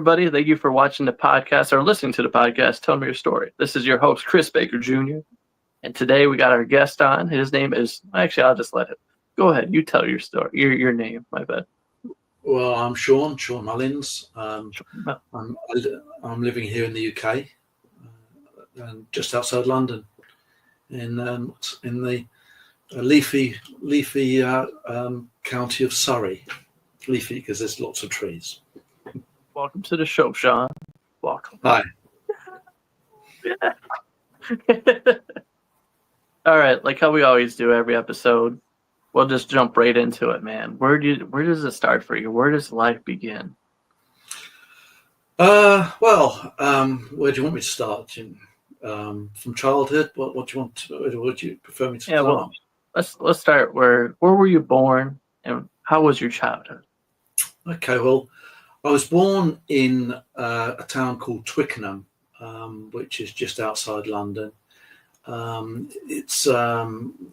everybody. Thank you for watching the podcast or listening to the podcast. Tell me your story. This is your host, Chris Baker Jr. And today we got our guest on. His name is, actually, I'll just let him. Go ahead. You tell your story, your name, my bad. Well, I'm Shaun Mullins. I'm living here in the UK, and just outside London, in the leafy county of Surrey. Leafy because there's lots of trees. Welcome to the show, Shaun. Welcome. Hi. All right, like how we always do every episode, we'll just jump right into it, man. Where does it start for you? Where does life begin? Where do you want me to start? From childhood? What do you want? Would you prefer me to start? Well, let's start. Where were you born, and how was your childhood? Okay, well, I was born in a town called Twickenham, which is just outside London. It's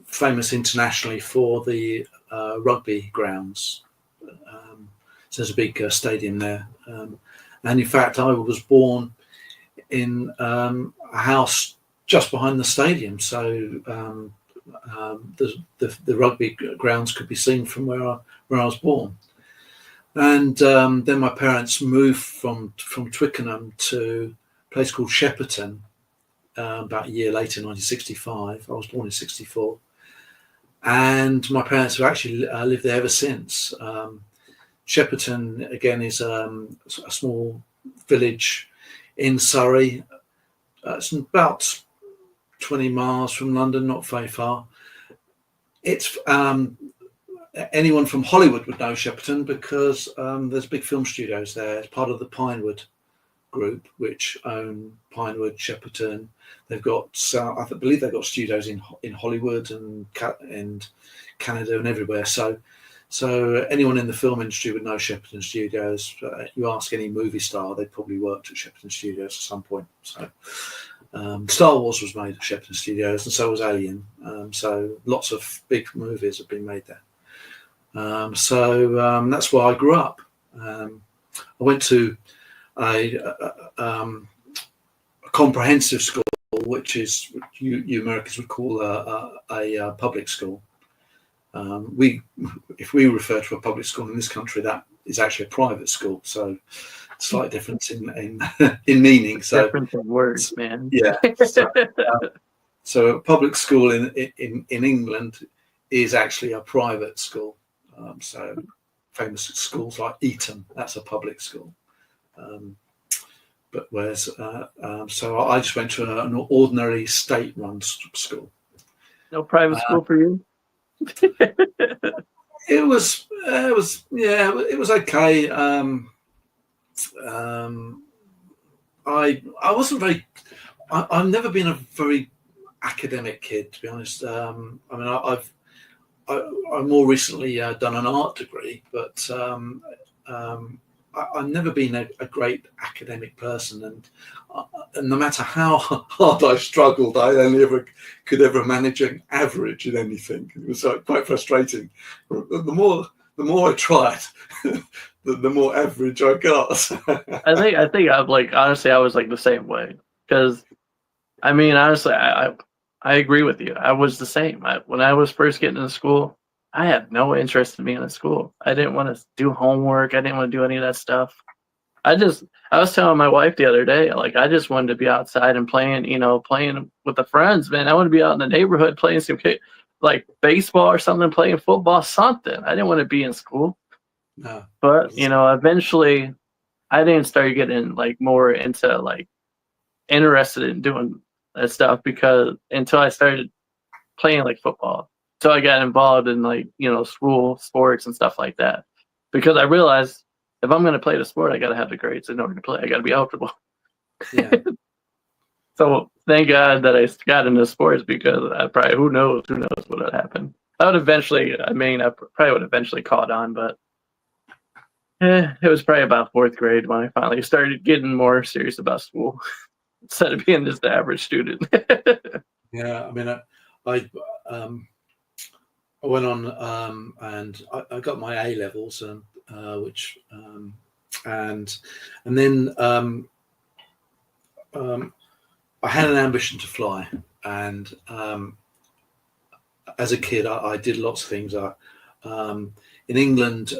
famous internationally for the rugby grounds. So there's a big stadium there. And in fact, I was born in a house just behind the stadium. So the rugby grounds could be seen from where I was born. And then my parents moved from Twickenham to a place called Shepperton about a year later, 1965. I was born in 64. And my parents have actually lived there ever since. Shepperton, again, is a small village in Surrey. It's about 20 miles from London, not very far. It's anyone from Hollywood would know Shepperton because there's big film studios there. It's part of the Pinewood group, which own Pinewood, Shepperton. They've got, I believe they've got studios in Hollywood and Canada and everywhere. So anyone in the film industry would know Shepperton Studios. You ask any movie star, they probably worked at Shepperton Studios at some point. So Star Wars was made at Shepperton Studios, and so was Alien. So lots of big movies have been made there. That's where I grew up. I went to a comprehensive school, which is you Americans would call a public school. If we refer to a public school in this country, that is actually a private school. So slight difference in meaning. So difference in words, man. Yeah. So a public school in England is actually a private school. So famous schools like Eton, that's a public school. But whereas, so I just went to an ordinary state-run school. No private school for you? It was okay. I wasn't very. I've never been a very academic kid, to be honest. I've more recently done an art degree, but I've never been a great academic person, and no matter how hard I struggled, I only could ever manage an average in anything. It was quite frustrating. The more I tried, the more average I got. I think I'm honestly, I was the same way, because honestly, I agree with you. I was the same. When I was first getting into school, I had no interest in being in school. I didn't want to do homework. I didn't want to do any of that stuff. I was telling my wife the other day, I just wanted to be outside and playing with the friends, man. I want to be out in the neighborhood playing some baseball or something, playing football, something. I didn't want to be in school. No. But, eventually I didn't start getting more into interested in doing that stuff until I started playing football. So I got involved in school sports and stuff like that, because I realized if I'm going to play the sport, I got to have the grades in order to play. I got to be eligible. Yeah. So thank God that I got into sports, because I probably, who knows what would happen. I probably would eventually caught on, but it was probably about fourth grade when I finally started getting more serious about school instead of being just the average student. Yeah, I went on and I got my A levels, which and then I had an ambition to fly, and as a kid, I did lots of things. In England,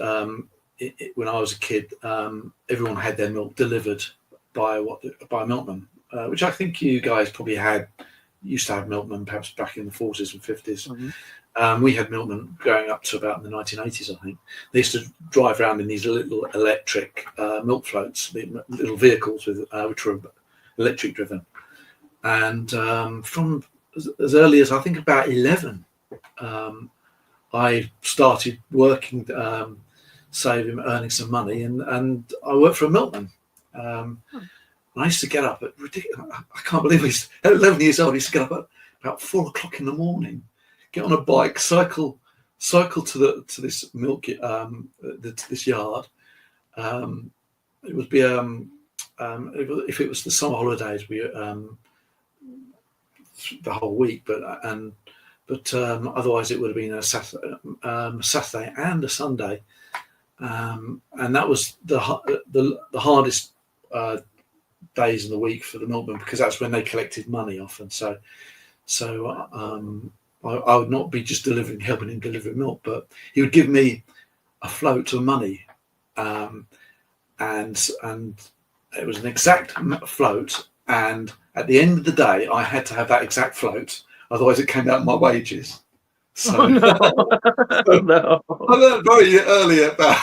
when I was a kid, everyone had their milk delivered by a milkman, which I think you guys probably used to have milkmen perhaps back in the 40s and 50s. Mm-hmm. We had milkmen going up to about in the 1980s, I think. They used to drive around in these little electric milk floats, little vehicles which were electric driven. And from as early as I think about 11, I started working, saving, earning some money, and I worked for a milkman. I used to get up at ridiculous. I can't believe it. At 11 years old, I used to get up at about 4 o'clock in the morning, get on a bike, cycle to this milk to this yard. It would be if it was the summer holidays, we the whole week, but otherwise it would have been a Saturday and a Sunday, and that was the hardest days in the week for the milkman, because that's when they collected money often. So I would not be just helping him deliver milk, but he would give me a float of money, and it was an exact float, and at the end of the day I had to have that exact float, otherwise it came out of my wages. So, no. No. I learned very early about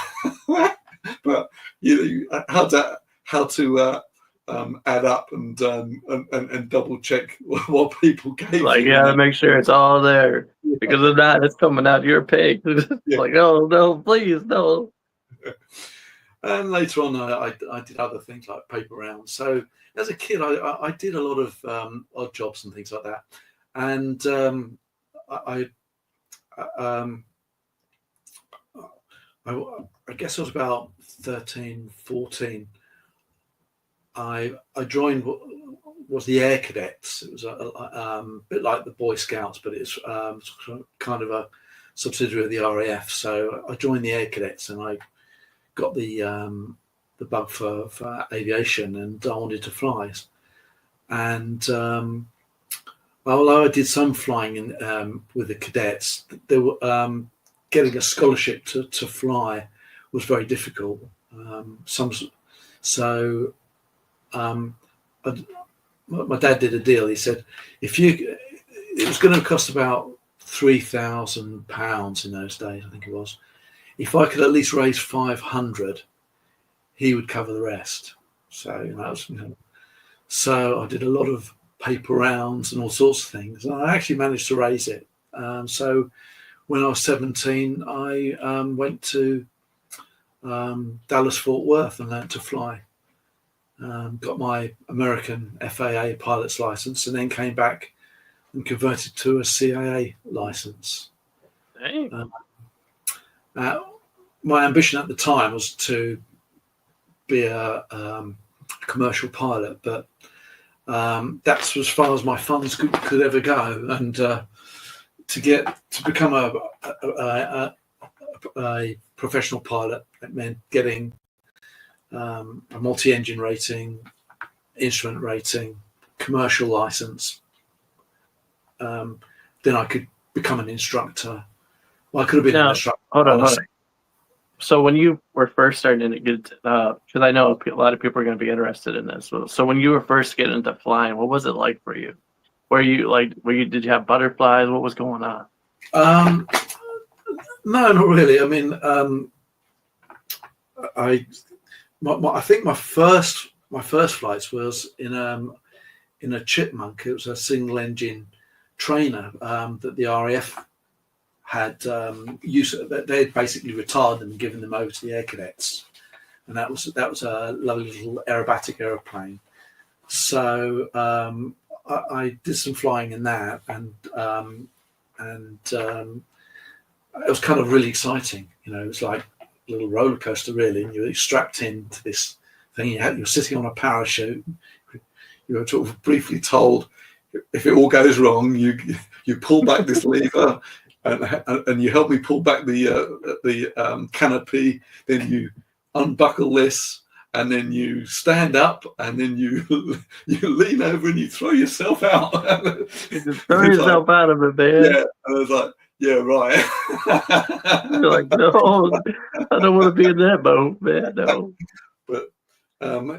but how to add up and double check what people gave Like, you. yeah, make sure it's all there, because if not, it's coming out of your pay. Like, oh no, please no. And later on, I did other things like paper rounds. So as a kid, I did a lot of odd jobs and things like that. And I guess I was about 13, 14. I joined what was the Air Cadets. It was a bit like the Boy Scouts, but it's kind of a subsidiary of the RAF. So I joined the Air Cadets, and I got the bug for aviation, and I wanted to fly. And although I did some flying with the cadets, they were getting a scholarship to fly was very difficult. My dad did a deal. He said, it was going to cost about £3,000 in those days, I think it was. If I could at least raise 500, he would cover the rest. So so I did a lot of paper rounds and all sorts of things. And I actually managed to raise it. So when I was 17, I went to Dallas Fort Worth and learned to fly. Got my American FAA pilot's license, and then came back and converted to a CIA license. My ambition at the time was to be a commercial pilot, but that's as far as my funds could ever go. And to become a professional pilot, it meant getting a multi-engine rating, instrument rating, commercial license. Then I could become an instructor. Well, I could have been an instructor. Hold on. So when you were first starting to get, because I know a lot of people are going to be interested in this. So when you were first getting into flying, what was it like for you? Did you have butterflies? What was going on? No, not really. I mean, I think my first flights was in a Chipmunk. It was a single engine trainer that the RAF had used. They had basically retired them and given them over to the Air Cadets, and that was a lovely little aerobatic aeroplane. So I did some flying in that, and it was kind of really exciting. It was like a little roller coaster, really. And you're strapped into this thing. You're sitting on a parachute. You were sort of briefly told, if it all goes wrong, you pull back this lever, and you help me pull back the canopy. Then you unbuckle this, and then you stand up, and then you lean over and you throw yourself out. You just throw yourself out of it, man. Yeah, and I was like, yeah, right. You're like, no, I don't want to be in that boat, man. No. But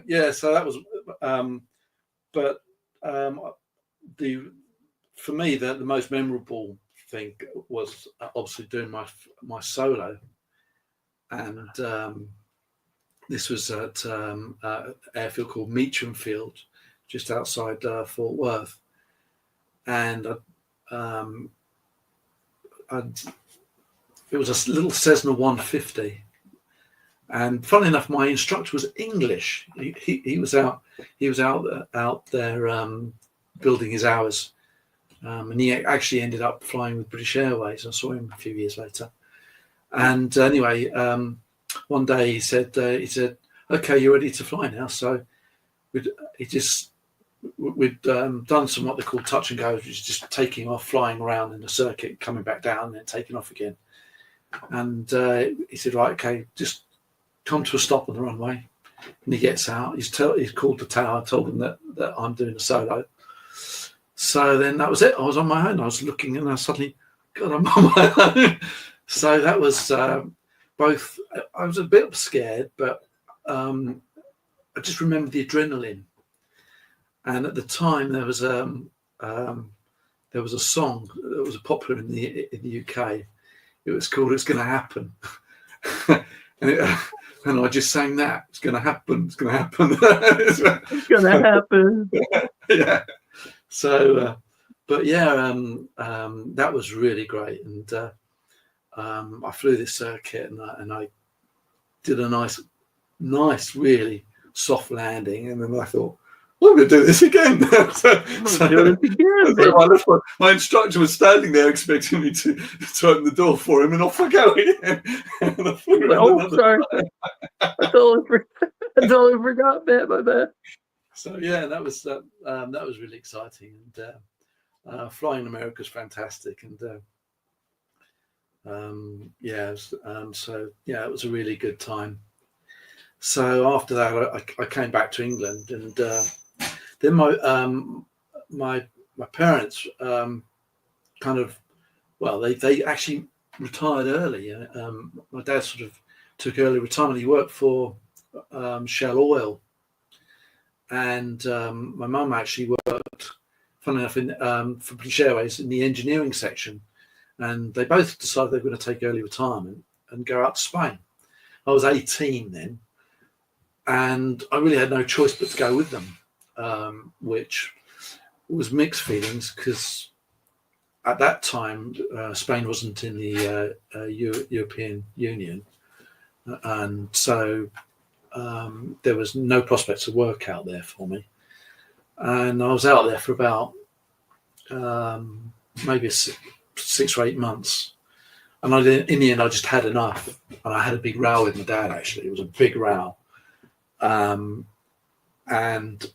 yeah, so that was. But for me, the most memorable thing was obviously doing my solo, and this was at an airfield called Meacham Field, just outside Fort Worth, and it was a little Cessna 150. And funnily enough, my instructor was English. He was out there building his hours, and he actually ended up flying with British Airways. I saw him a few years later. And anyway, one day he said, "Okay, you're ready to fly now." So we'd done some what they call touch and go, which is just taking off, flying around in the circuit, coming back down, and then taking off again. And he said, "Right, okay, just come to a stop on the runway." And he gets out. He's called the tower, told them that I'm doing a solo. So then that was it. I was on my own. I was looking, and I suddenly, God, I'm on my own. So that was both. I was a bit scared, but I just remember the adrenaline. And at the time, there was a song that was popular in the UK. It was called "It's Gonna Happen," and I just sang that. It's going to happen. It's going to happen. It's going to happen. Yeah. So, but yeah, that was really great. And I flew this circuit, and I did a nice, really soft landing. And then I thought, I'm going to do this again. My instructor was standing there expecting me to open the door for him, and off I go again. Sorry. I totally forgot, man. My bad. So yeah, that was really exciting, and flying in America is fantastic, and so yeah, it was a really good time. So after that, I came back to England, and then my parents they actually retired early. My dad sort of took early retirement. He worked for Shell Oil, and my mum actually worked, funnily enough, for British Airways in the engineering section, and they both decided they were going to take early retirement and go out to Spain. I was 18 then, and I really had no choice but to go with them, which was mixed feelings, because at that time Spain wasn't in the European Union, and so there was no prospects of work out there for me. And I was out there for about maybe 6 or 8 months, and in the end I just had enough, and I had a big row with my dad. Actually, it was a big row, and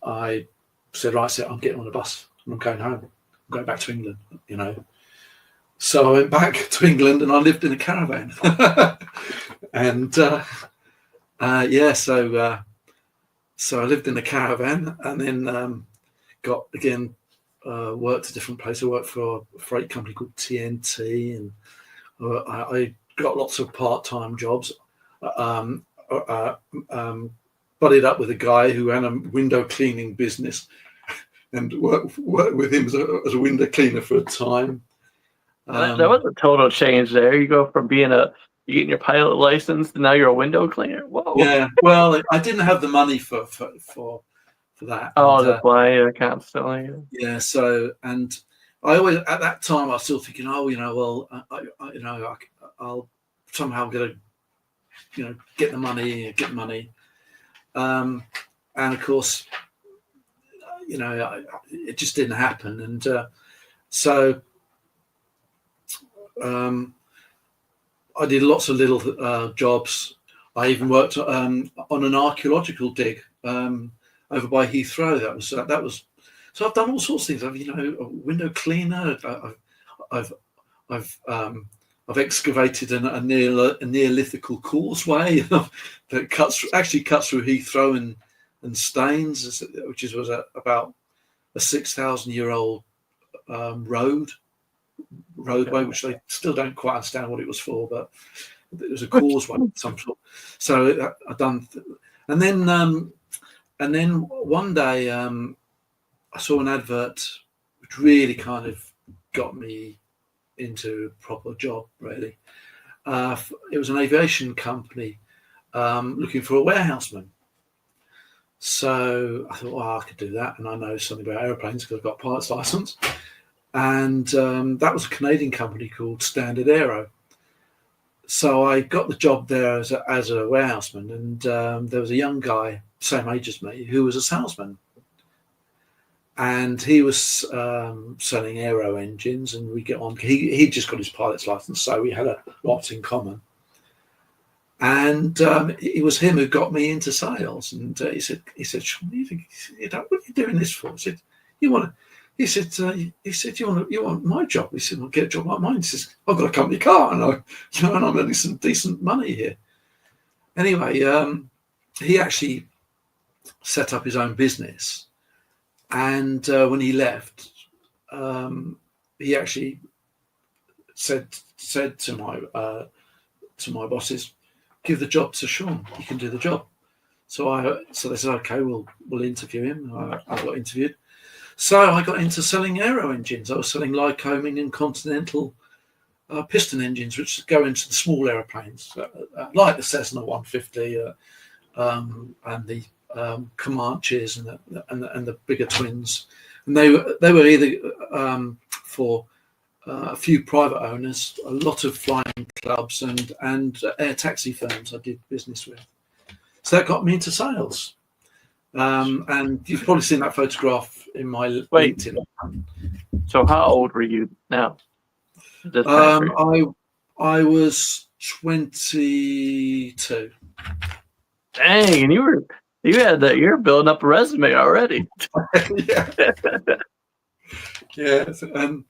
I said, right, I'm getting on a bus and I'm going home. I'm going back to England, So I went back to England, and I lived in a caravan. And so I lived in a caravan, and then worked a different place. I worked for a freight company called TNT, and I got lots of part-time jobs. Buddied up with a guy who had a window cleaning business, and worked with him as a window cleaner for a time. That was a total change there. You go from you getting your pilot license to now you're a window cleaner. Whoa. Yeah. Well, I didn't have the money for that. Oh, that's why constantly. Yeah. So, and I always, at that time, I was still thinking, I'll somehow get the money. And of course, it just didn't happen. And so I did lots of little jobs. I even worked on an archaeological dig over by Heathrow. That was. So I've done all sorts of things. I've a window cleaner. I've I've excavated a Neolithical causeway that actually cuts through Heathrow and Staines, which was about a 6,000-year-old roadway, which they still don't quite understand what it was for, but it was a causeway of some sort. So I've done, and then one day I saw an advert which really kind of got me into a proper job. Really, it was an aviation company looking for a warehouseman. So I thought, well, I could do that, and I know something about airplanes because I've got a pilot's license. And that was a Canadian company called Standard Aero. So I got the job there as a warehouseman, and there was a young guy, same age as me, who was a salesman. And he was selling aero engines, and we get on. He just got his pilot's license, so we had a lot in common. And it was him who got me into sales. And he said, Shaun, what are you doing this for? I said, you want my job? He said, well, get a job like mine. He says, I've got a company car, and I'm earning some decent money here. Anyway, he actually set up his own business, and when he left, he actually said to my bosses, give the job to Shaun. He can do the job. So they said, okay, we'll interview him. I got interviewed. So I got into selling aero engines. I was selling Lycoming and Continental piston engines, which go into the small aeroplanes, like the Cessna 150 and the Comanches and the bigger twins. And they were either for a few private owners, a lot of flying clubs, and air taxi firms I did business with. So that got me into sales. And you've probably seen that photograph in my LinkedIn. So how old were you now? I was 22. Dang, and you're building up a resume already. Yeah. Yeah. And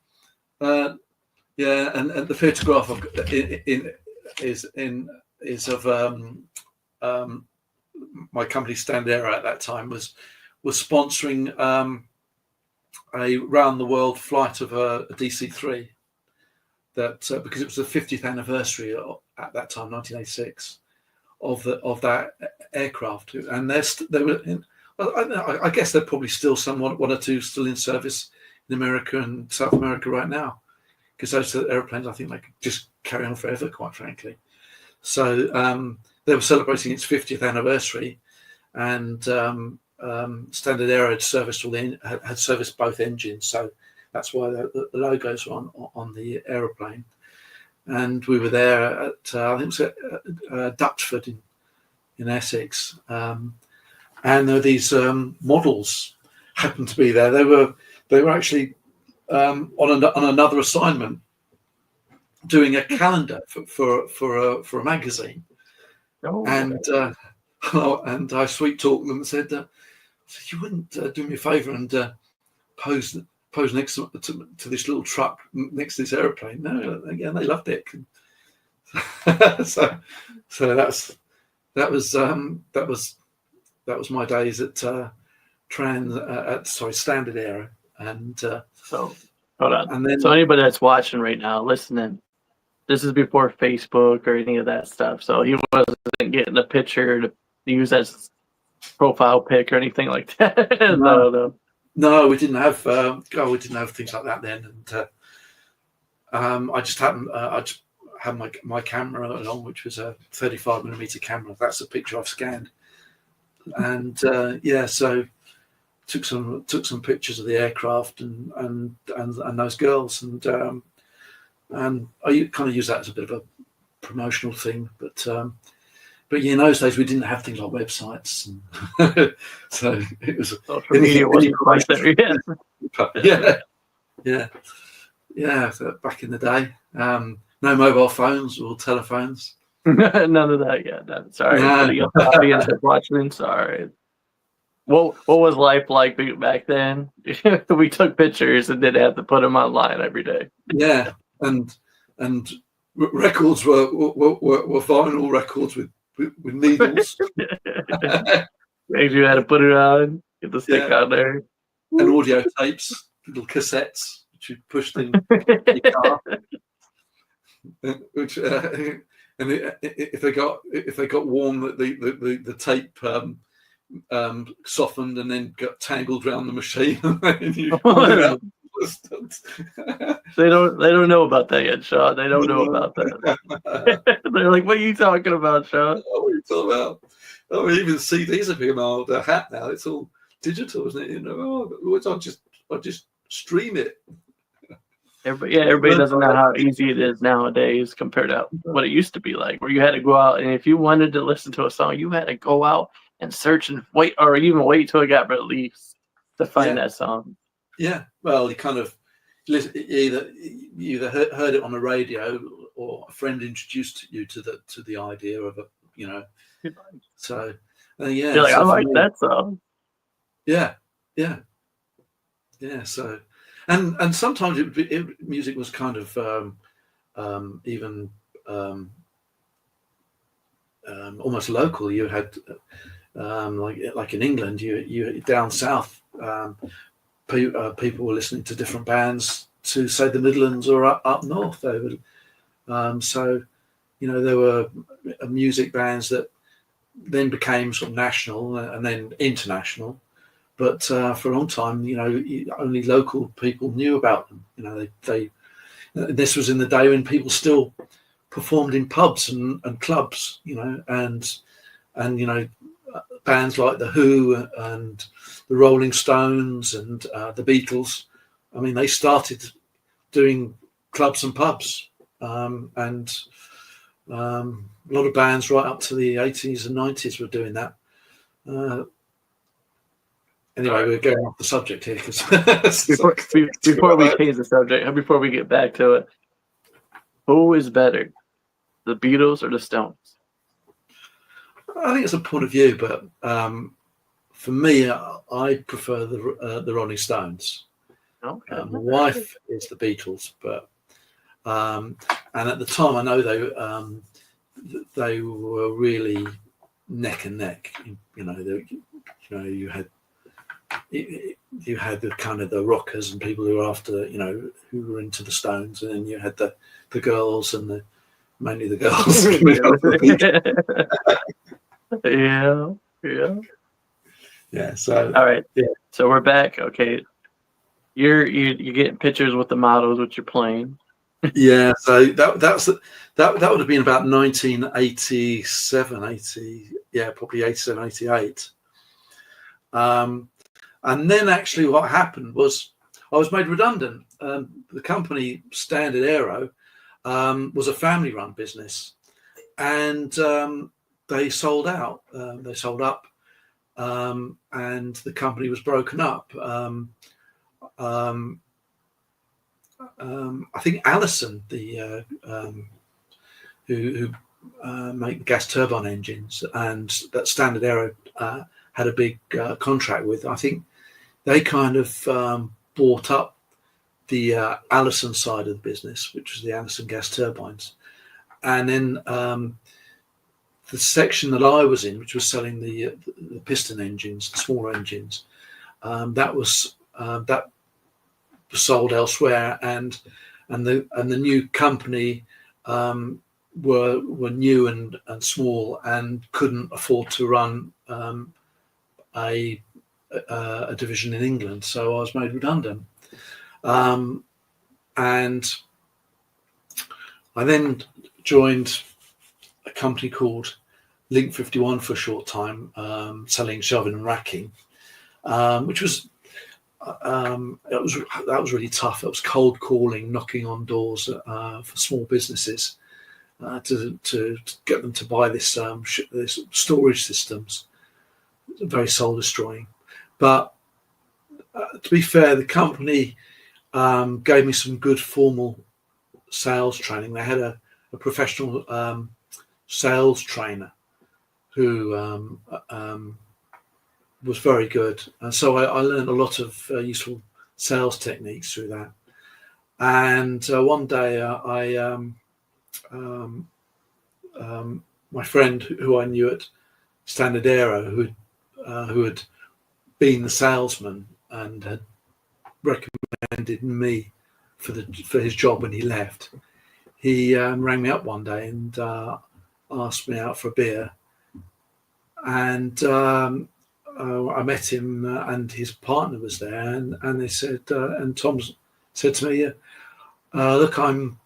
the photograph is of my company Standard Aero at that time was sponsoring a round the world flight of a DC-3 that because it was the 50th anniversary at that time, 1986, of that aircraft, and they were in, I guess they're probably still one or two still in service in America and South America right now, because those airplanes, I think they could just carry on forever, quite frankly. So they were celebrating its 50th anniversary, and Standard Aero had serviced both engines, so that's why the logos were on the aeroplane. And we were there at I think it was at Dutchford in Essex, and there were these models happened to be there. They were actually on another assignment, doing a calendar for a magazine. Oh, and I sweet talked them and said, you wouldn't do me a favour and pose next to this little truck next to this aeroplane? No, again, they loved it. so that was my days at Standard Aero. And so hold on. And then, so anybody that's watching right now, listening, this is before Facebook or any of that stuff. So he wasn't getting a picture to use as profile pic or anything like that. No, we didn't have things like that then. And I just had my camera along, which was a 35mm camera. That's a picture I've scanned. And so took some pictures of the aircraft and those girls, and I kind of use that as a bit of a promotional thing. But in those days we didn't have things like websites, and so it was social media wasn't quite there yet. Yeah. So back in the day, no mobile phones or telephones. None of that yet. Sorry for the audience that's watching. Sorry. What was life like back then? We took pictures and didn't have to put them online every day. Yeah, and records were vinyl records with needles. Maybe you had to put it on, get the stick out there. And audio tapes, little cassettes, which you pushed in your car. Which and if they got warm, the tape softened and then got tangled around the machine. And you pulled it out. They don't know about that yet, Shaun. They don't know about that. They're like, "What are you talking about, Shaun? What are you talking about?" Oh, even CDs have become old hat now. It's all digital, isn't it? You know, I just stream it. Everybody doesn't know how easy it is nowadays compared to what it used to be like, where you had to go out and if you wanted to listen to a song, you had to go out and search and wait, or even wait till it got released to find that song. Yeah, well, you kind of either heard it on the radio or a friend introduced you to the idea of it, you know. So you're like, I like that song. Yeah. So, and sometimes music was kind of even almost local. You had like in England, you down south, people were listening to different bands to say the Midlands or up north. They would, so you know, there were music bands that then became sort of national and then international. But for a long time, you know, only local people knew about them. You know, they this was in the day when people still performed in pubs and clubs. You know, and you know, bands like the Who and the Rolling Stones and the Beatles. I mean, they started doing clubs and pubs, and a lot of bands right up to the 80s and 90s were doing that. Anyway, we're going off the subject here. Before we change the subject, before we get back to it, who is better, the Beatles or the Stones? I think it's a point of view, but for me, I prefer the Rolling Stones. Okay. My wife is the Beatles, but and at the time, I know they were really neck and neck. You know, you had the kind of the rockers and people who were after, you know, who were into the Stones, and then you had the girls and mainly the girls. Yeah. So all right. Yeah. So we're back. Okay. You're getting pictures with the models, which you're playing. Yeah. So that would have been about 1987, probably 87, 88. And then actually what happened was I was made redundant. The company Standard Aero was a family-run business, and they sold out. They sold up, and the company was broken up. I think Allison, who make gas turbine engines, and that Standard Aero had a big contract with. I think they kind of bought up the Allison side of the business, which was the Allison gas turbines, and then the section that I was in, which was selling the piston engines, the smaller engines, that was sold elsewhere, and the new company were new and small and couldn't afford to run a division in England, so I was made redundant. And I then joined a company called Link 51 for a short time, selling shelving and racking, which was that was really tough. It was cold calling, knocking on doors for small businesses to get them to buy this storage systems. Very soul destroying. But to be fair, the company gave me some good formal sales training. They had a professional sales trainer who was very good, and so I learned a lot of useful sales techniques through that. And one day I um, my friend who I knew at Standard Aero, who had been the salesman and had recommended me for his job when he left. He rang me up one day and asked me out for a beer, and I met him, and his partner was there, and they said, and Tom said to me, "Look, I'm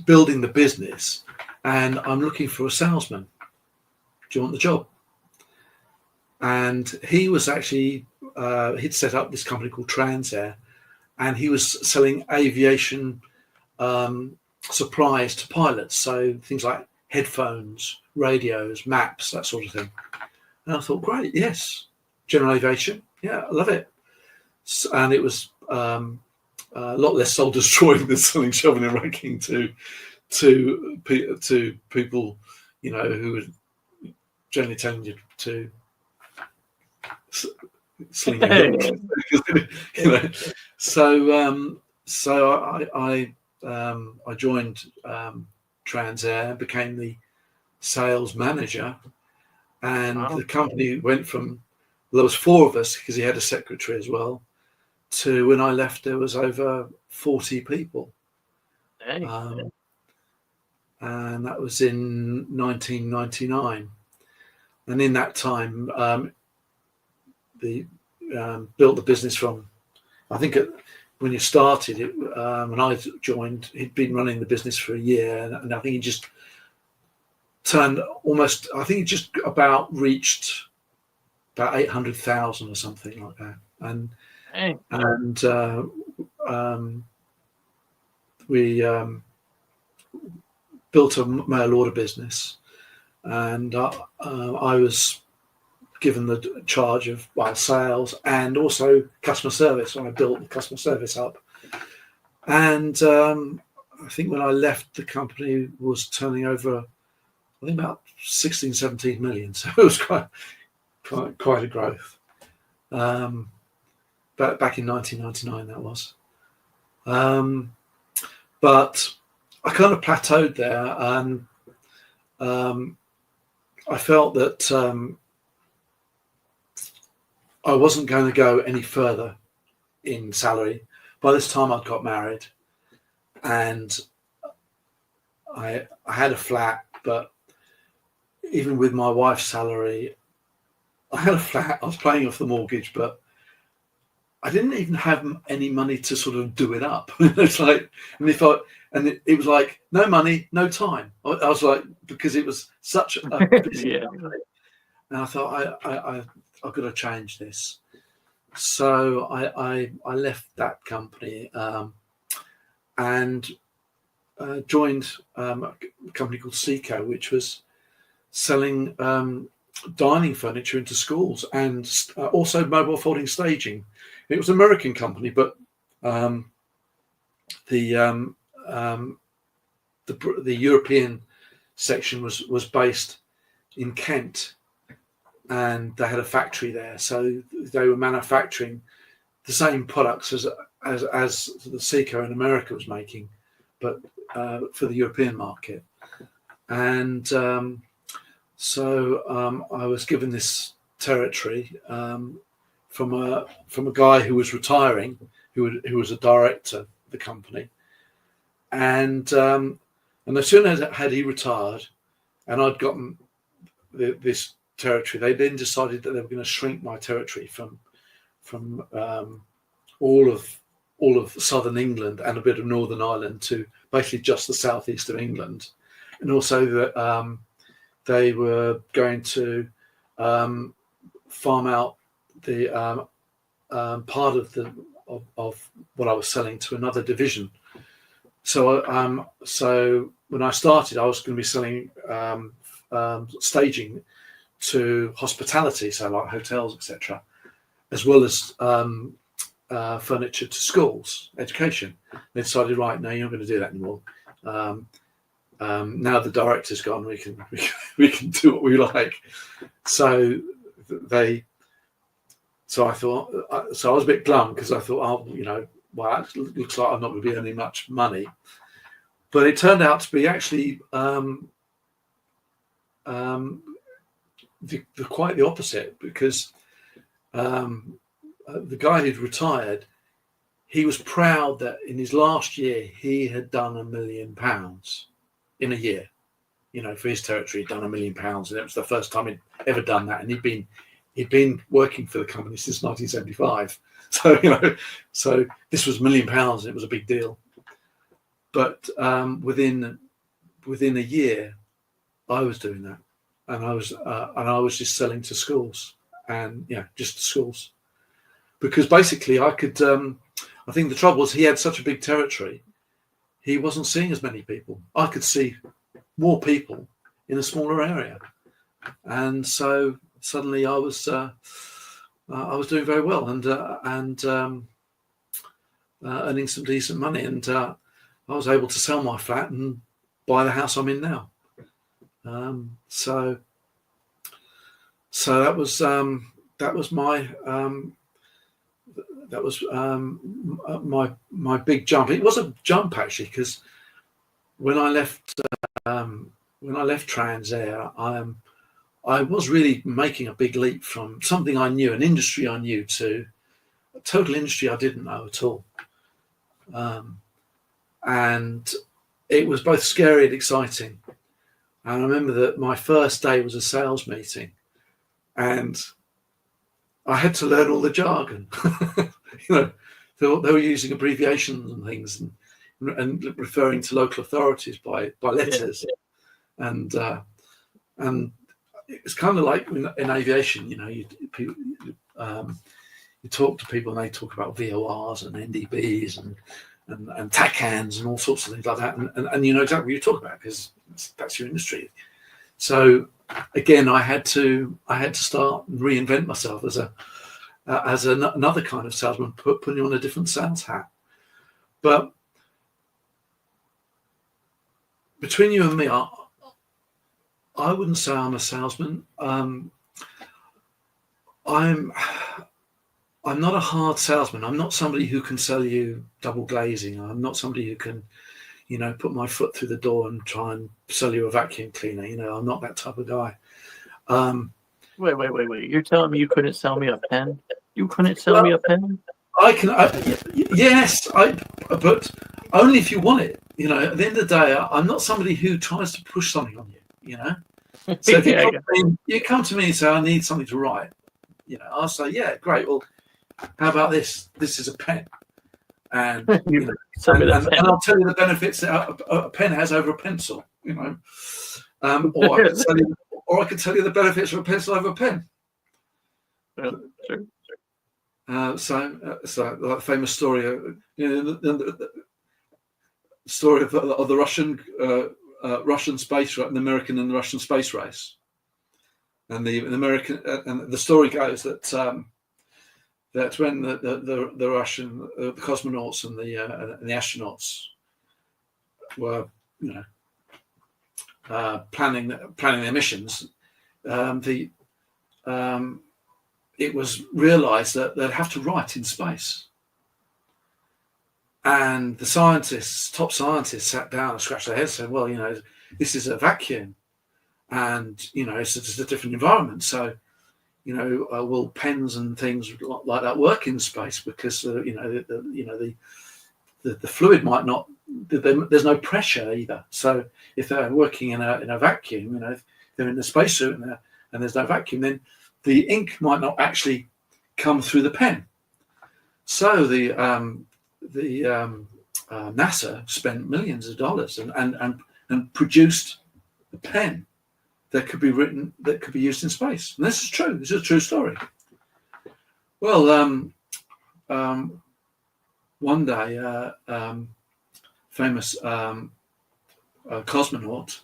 building the business, and I'm looking for a salesman. Do you want the job?" And he was actually he'd set up this company called Transair, and he was selling aviation supplies to pilots, so things like headphones, radios, maps, that sort of thing. And I thought, great, yes, general aviation, yeah, I love it. And it was a lot less soul destroying than selling shoving and racking to people, you know, who were generally telling you to sling your hook. You know. So I joined Transair, became the sales manager, and the company went from, there was 4 of us because he had a secretary as well, to when I left there was over 40 people. And that was in 1999. And in that time, built the business from, I think when you started it, when I joined, he'd been running the business for a year, and I think he just turned almost, I think he just about reached about 800,000 or something like that. And we built a mail order business, and I was given the charge of sales and also customer service. When I built the customer service up, and I think when I left, the company was turning over, I think, about 16, 17 million. So it was quite a growth. But back in 1999, that was. But I kind of plateaued there, and I felt that I wasn't going to go any further in salary. By this time, I'd got married, and I had a flat, but even with my wife's salary, I had a flat. I was paying off the mortgage, but I didn't even have any money to sort of do it up. It's like, and it was like, no money, no time. I was like, because it was such a busy company. And I thought, I've got to change this. So I left that company and joined a company called Seco, which was selling dining furniture into schools and also mobile folding staging. It was an American company, but the European section was based in Kent, and they had a factory there, so they were manufacturing the same products as the Seco in America was making, but for the European market. And so I was given this territory from a guy who was retiring, who was a director of the company, and as soon as had he retired, and I'd gotten this territory, they then decided that they were going to shrink my territory from all of southern England and a bit of Northern Ireland to basically just the southeast of England, and also that they were going to farm out the part of what I was selling to another division. So when I started, I was going to be selling staging to hospitality, so like hotels, etc., as well as furniture to schools, education. They decided, right, no, you're not going to do that anymore. Now the director's gone, we can do what we like. So I thought, so I was a bit glum because I thought, well, it looks like I'm not going to be earning much money. But it turned out to be actually quite the opposite, because the guy who'd retired, he was proud that in his last year he had done £1 million in a year. For his territory, he'd done £1 million, and it was the first time he'd ever done that. And he'd been working for the company since 1975. So this was £1 million, and it was a big deal. But within a year, I was doing that, and I was just selling to schools, and just to schools, because basically I could. I think the trouble was he had such a big territory, he wasn't seeing as many people. I could see more people in a smaller area, and so suddenly I was doing very well and earning some decent money, and I was able to sell my flat and buy the house I'm in now. So that was my big jump. It was a jump actually, because when I left Transair, I was really making a big leap from something I knew, an industry I knew, to a total industry I didn't know at all. And it was both scary and exciting. And I remember that my first day was a sales meeting, and I had to learn all the jargon. They were using abbreviations and things, and referring to local authorities by letters, and it's kind of like in aviation. You talk to people and they talk about VORs and NDBs and TACANs and all sorts of things like that, and you know exactly what you're talking about, because that's your industry. So again, I had to start and reinvent myself as another kind of salesman, putting on a different sales hat. But between you and me, I wouldn't say I'm a salesman. I'm not a hard salesman. I'm not somebody who can sell you double glazing. I'm not somebody who can, put my foot through the door and try and sell you a vacuum cleaner. I'm not that type of guy. Wait. You're telling me you couldn't sell me a pen? You couldn't sell me a pen? I can. Yes, but only if you want it. At the end of the day, I'm not somebody who tries to push something on you. So if you come to me and say, I need something to write, I'll say, yeah, great. Well, how about this? This is a pen. And, and I'll tell you the benefits that a pen has over a pencil, or I could tell you the benefits of a pencil over a pen. Sure. So the famous story, the story of the Russian space, the American and the Russian space race, and the American, and the story goes that when the Russian the cosmonauts and the astronauts were planning their missions, it was realized that they'd have to write in space. And the top scientists sat down and scratched their heads and said, well, this is a vacuum, and, it's just a different environment. So, will pens and things like that work in space? Because, the fluid might not, there's no pressure either. So if they're working in a vacuum, if they're in a spacesuit and there's no vacuum, then the ink might not actually come through the pen. So the NASA spent millions of dollars and produced a pen that could be used in space. And this is true. This is a true story. Well, one day, famous cosmonaut,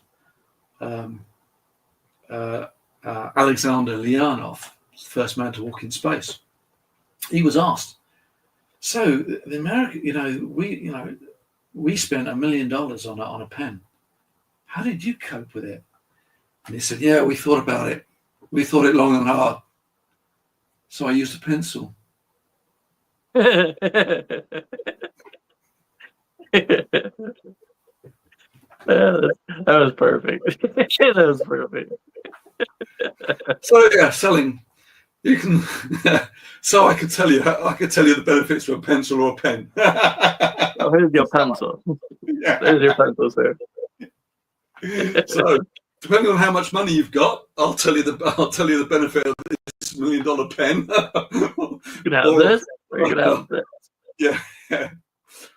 Alexander Leonov, first man to walk in space, he was asked, so the American, we spent $1 million on a pen. How did you cope with it? And he said, yeah, we thought about it. We thought it long and hard. So I used a pencil. That was perfect. That was perfect. So yeah, selling. You can. So I could tell you the benefits of a pencil or a pen. Oh, here's your pencil. Yeah. There's your pencil, sir. So depending on how much money you've got, I'll tell you the benefit of this $1 million pen. You can have this, or you can have this. Yeah.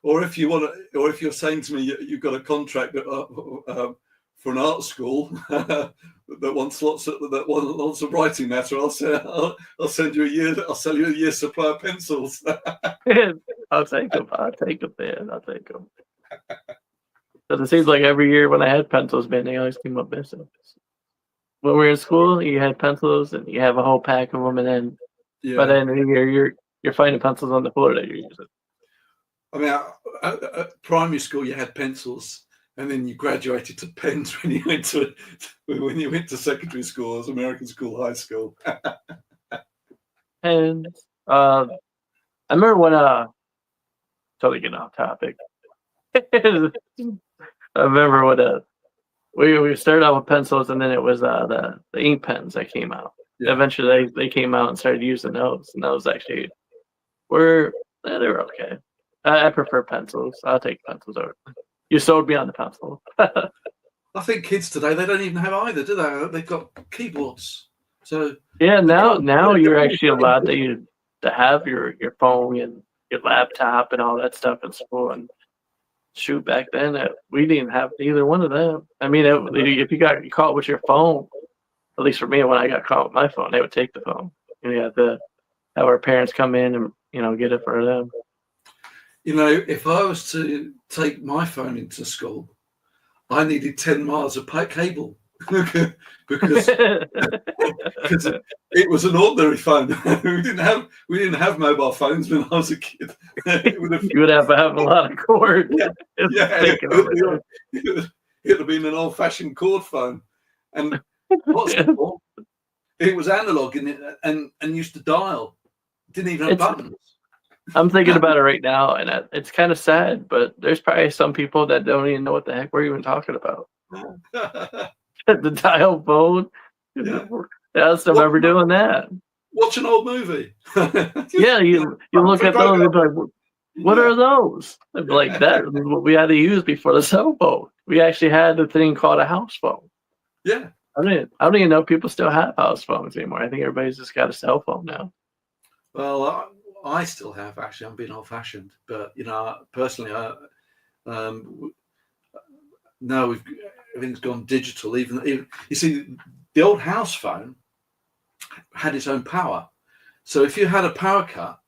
Or if you want to, or if you're saying to me you've got a contract for an art school that wants lots of writing matter, I'll send you a year. I'll sell you a year's supply of pencils. I'll take them. I'll take them, man. I'll take them. Because it seems like every year when I had pencils, man, they always came up missing. When we were in school, you had pencils and you have a whole pack of them, and then by the end of the year, you're finding pencils on the floor that you're using. I mean, at primary school, you had pencils, and then you graduated to pens when you went to secondary school, as American school, high school. And I remember when totally getting off topic. I remember when we started out with pencils, and then it was the ink pens that came out. Yeah. Eventually, they came out and started using those, and those actually they were okay. I prefer pencils. I'll take pencils over. You sold me on the pencil. I think kids today, they don't even have either, do they? They've got keyboards. So yeah, now you're actually allowed to have your phone and your laptop and all that stuff in school. And shoot, back then we didn't have either one of them. I mean, if you got caught with your phone, at least for me, when I got caught with my phone, they would take the phone. And we had to have our parents come in and get it for them. You know, if I was to take my phone into school, I needed 10 miles of cable because it was an ordinary phone. we didn't have mobile phones when I was a kid. You would have to have a lot of cord. Yeah, it would have been an old-fashioned cord phone, and what's more, it was analog and used to dial. It didn't even have buttons. I'm thinking about it right now, and it's kind of sad, but there's probably some people that don't even know what the heck we're even talking about. The dial phone. Yeah. I remember doing that. Watch an old movie. Yeah, you look at those and be like, what are those? I'd be like, that is what we had to use before the cell phone. We actually had a thing called a house phone. Yeah. I don't even know if people still have house phones anymore. I think everybody's just got a cell phone now. Well, I still have, actually. I'm being old-fashioned, but personally, now everything's gone digital. Even you see, the old house phone had its own power. So if you had a power cut,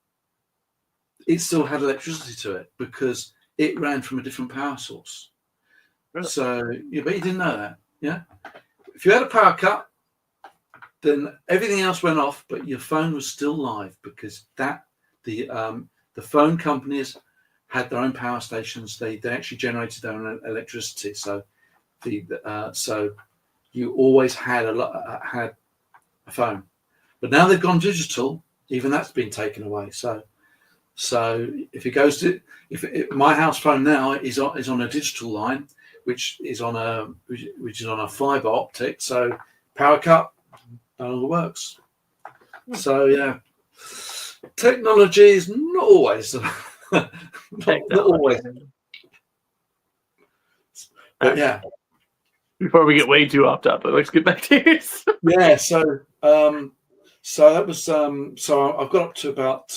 it still had electricity to it because it ran from a different power source. Really? So, yeah, but you didn't know that, yeah. If you had a power cut, then everything else went off, but your phone was still live because the phone companies had their own power stations. They actually generated their own electricity. So so you always had a phone. But now they've gone digital. Even that's been taken away. So if it goes to my house phone now is on a digital line, which is on a fiber optic. So power cut no longer works. So yeah. Technology is not always, not always. But yeah. Before we get way too off topic, let's get back to yours. Yeah. So that was so I've got up to about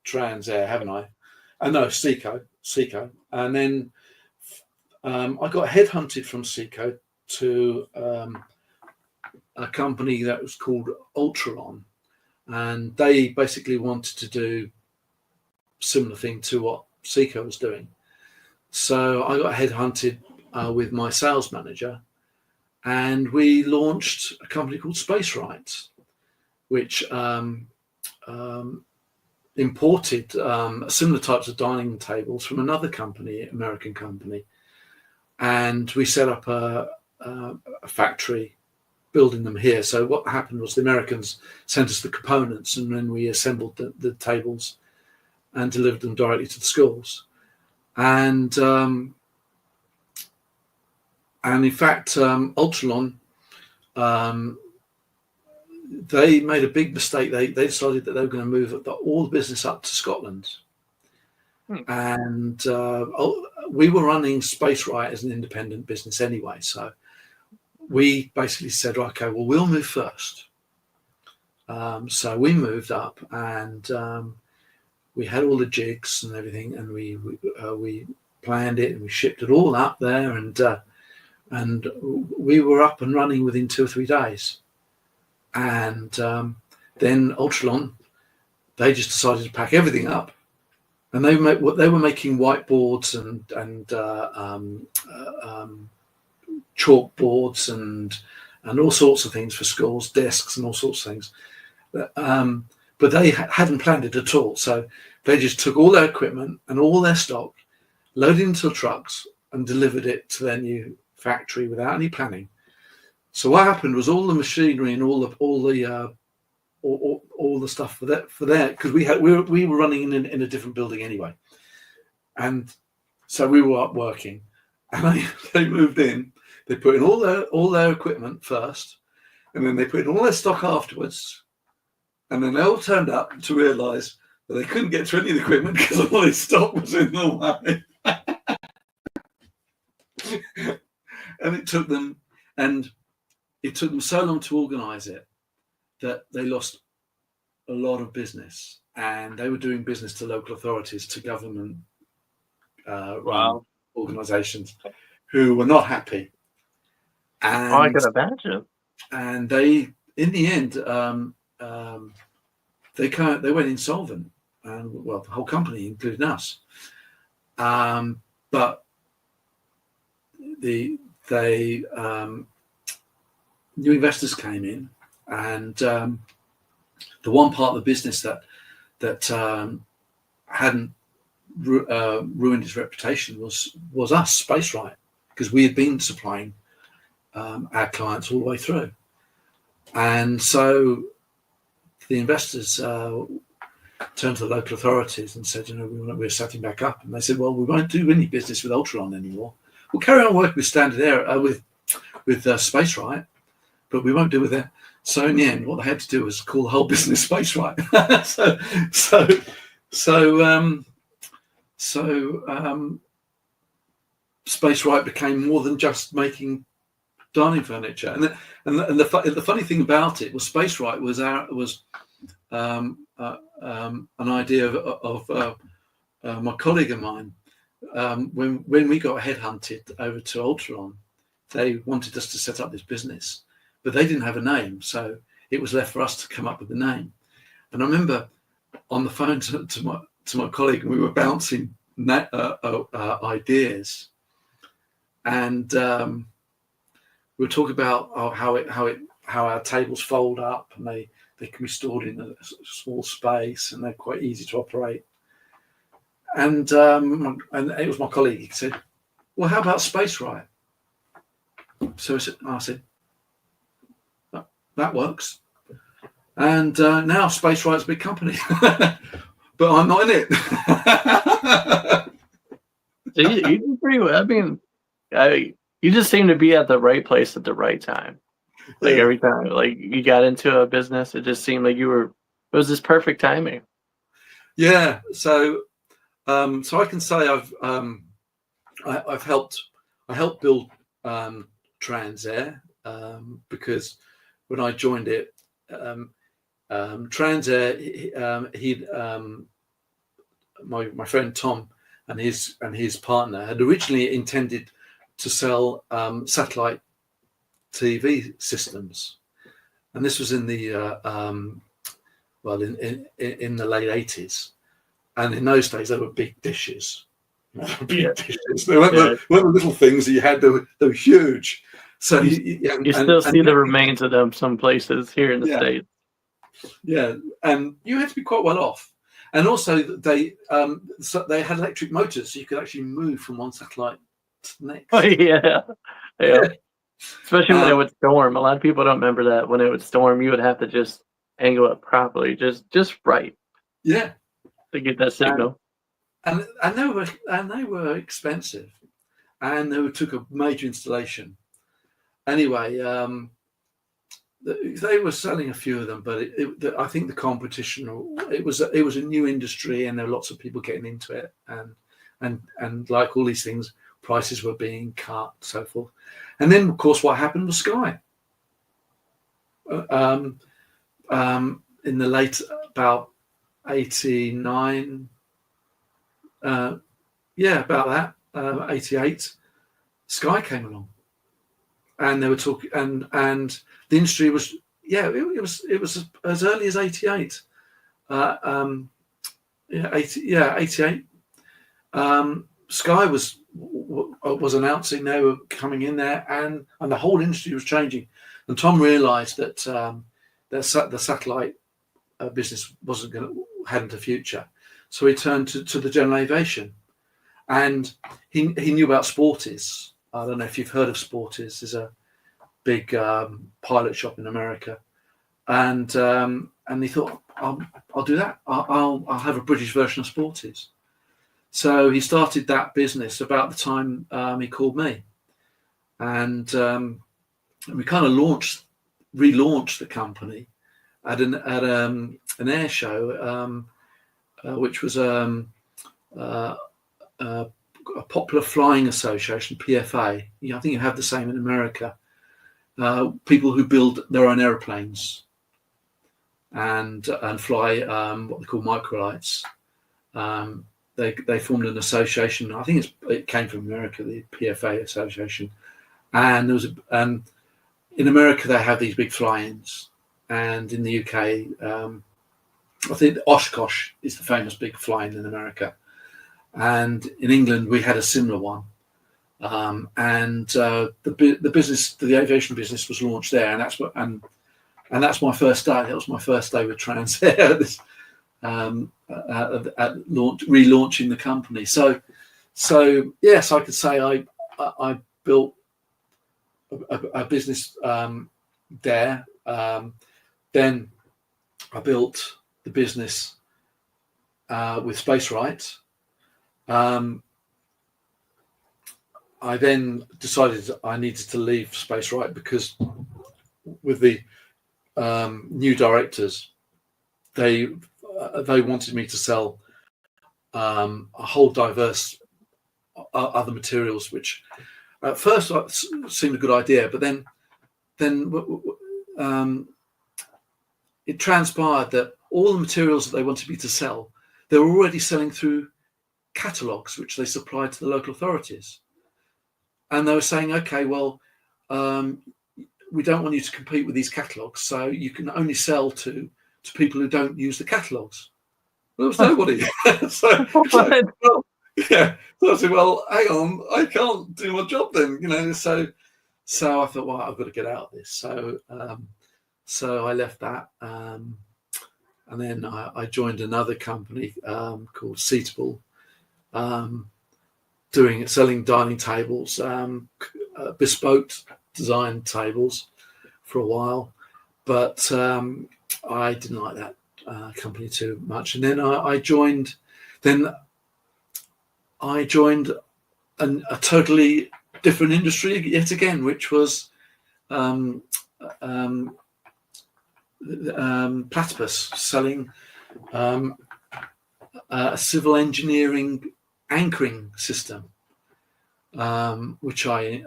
Trans Air, haven't I? No, Seco, and then I got headhunted from Seco to a company that was called Ultron, and they basically wanted to do similar thing to what Seco was doing. So I got headhunted with my sales manager, and we launched a company called Space Rights, which imported similar types of dining tables from another company, American company, and we set up a factory building them here. So what happened was the Americans sent us the components, and then we assembled the tables and delivered them directly to the schools. And in fact, Ultralon, they made a big mistake. They decided that they were going to move all the business up to Scotland. And we were running Space Right as an independent business anyway. So we basically said, okay, well, we'll move first. So we moved up, and we had all the jigs and everything, and we planned it, and we shipped it all up there, and we were up and running within 2 or 3 days. And then Ultralon, they just decided to pack everything up, and they were making whiteboards and chalkboards and all sorts of things for schools, desks and all sorts of things. But they hadn't planned it at all. So they just took all their equipment and all their stock, loaded into trucks, and delivered it to their new factory without any planning. So what happened was all the machinery and all the stuff for that, because we were running in a different building anyway, and so we were up working, and they moved in. They put in all their equipment first, and then they put in all their stock afterwards, and then they all turned up to realise that they couldn't get to any of the equipment because all their stock was in the way. And it took them so long to organise it that they lost a lot of business, and they were doing business to local authorities, to government organisations who were not happy. And I can imagine. And they, in the end, they went insolvent, and well, the whole company, including us. But new investors came in, and the one part of the business that hadn't ruined its reputation was us, Space Right, because we had been supplying our clients all the way through. And so the investors turned to the local authorities and said, we're setting back up. And they said, well, we won't do any business with Ultralon anymore. We'll carry on working with Standard Air, with Space Right, but we won't do with them. So in the end, what they had to do was call the whole business Space Right. So Space Right became more than just making dining furniture. And the funny thing about it was, Space Right was an idea of my colleague of mine. When we got headhunted over to Ultralon, they wanted us to set up this business, but they didn't have a name, so it was left for us to come up with a name. And I remember on the phone to my colleague, and we were bouncing ideas, and we were talking about how our tables fold up, and they can be stored in a small space, and they're quite easy to operate. And it was my colleague. He said, "Well, how about Space Right?" So I said, "That works." And now Space Right's a big company, but I'm not in it. You do pretty well. I mean, you just seem to be at the right place at the right time. Like every time, like you got into a business, it just seemed like it was this perfect timing. Yeah. So I can say I've helped build Transair, because when I joined it, Transair, my friend Tom and his partner had originally intended to sell satellite TV systems, and this was in the in the late 80s, and in those days they were big dishes. Dishes. They weren't the little things that you had. They were huge. So you still see the remains of them some places here in the States. Yeah, and you had to be quite well off. And also they had electric motors, so you could actually move from one satellite to the next. Oh, yeah. Especially when it would storm. A lot of people don't remember that when it would storm, you would have to just angle it properly, just right Yeah, to get that and, signal. and they were expensive, and they took a major installation. Anyway, they were selling a few of them, but I think the competition, it was a new industry, and there were lots of people getting into it, and like all these things, prices were being cut, so forth. And then, of course, what happened was Sky. In the late about 89, about that 88, Sky came along, and they were talking, and the industry was it was as early as 88. 88. Sky was announcing they were coming in there, and the whole industry was changing. And Tom realised that the satellite business hadn't a future, so he turned to the general aviation, and he knew about Sporties. I don't know if you've heard of Sporties. There's a big pilot shop in America, and he thought, I'll do that. I'll have a British version of Sporties. So he started that business about the time he called me, and we kind of relaunched the company at an air show, which was a popular flying association, PFA. I think you have the same in America. People who build their own airplanes and fly what they call microlights. They formed an association. I think it came from America, the PFA Association. And there was in America they have these big fly-ins, and in the UK, I think Oshkosh is the famous big fly-in in America. And in England we had a similar one. The business, the aviation business, was launched there, and that's my first day. That was my first day with Transair. At relaunching the company. So yes, I could say I built a business there. Then I built the business with Space Right. I then decided I needed to leave Space Right because with the new directors, they wanted me to sell a whole diverse other materials, which at first seemed a good idea, but then it transpired that all the materials that they wanted me to sell, they were already selling through catalogues which they supplied to the local authorities. And they were saying, okay, well, we don't want you to compete with these catalogues, so you can only sell to people who don't use the catalogues. Well, there was nobody. So I said, well, hang on, I can't do my job then, So I thought, well, I've got to get out of this. So I left that, and then I joined another company called Seatable, selling dining tables, bespoke design tables for a while, but I didn't like that company too much. And then I joined a totally different industry yet again, which was Platypus, selling a civil engineering anchoring system, which they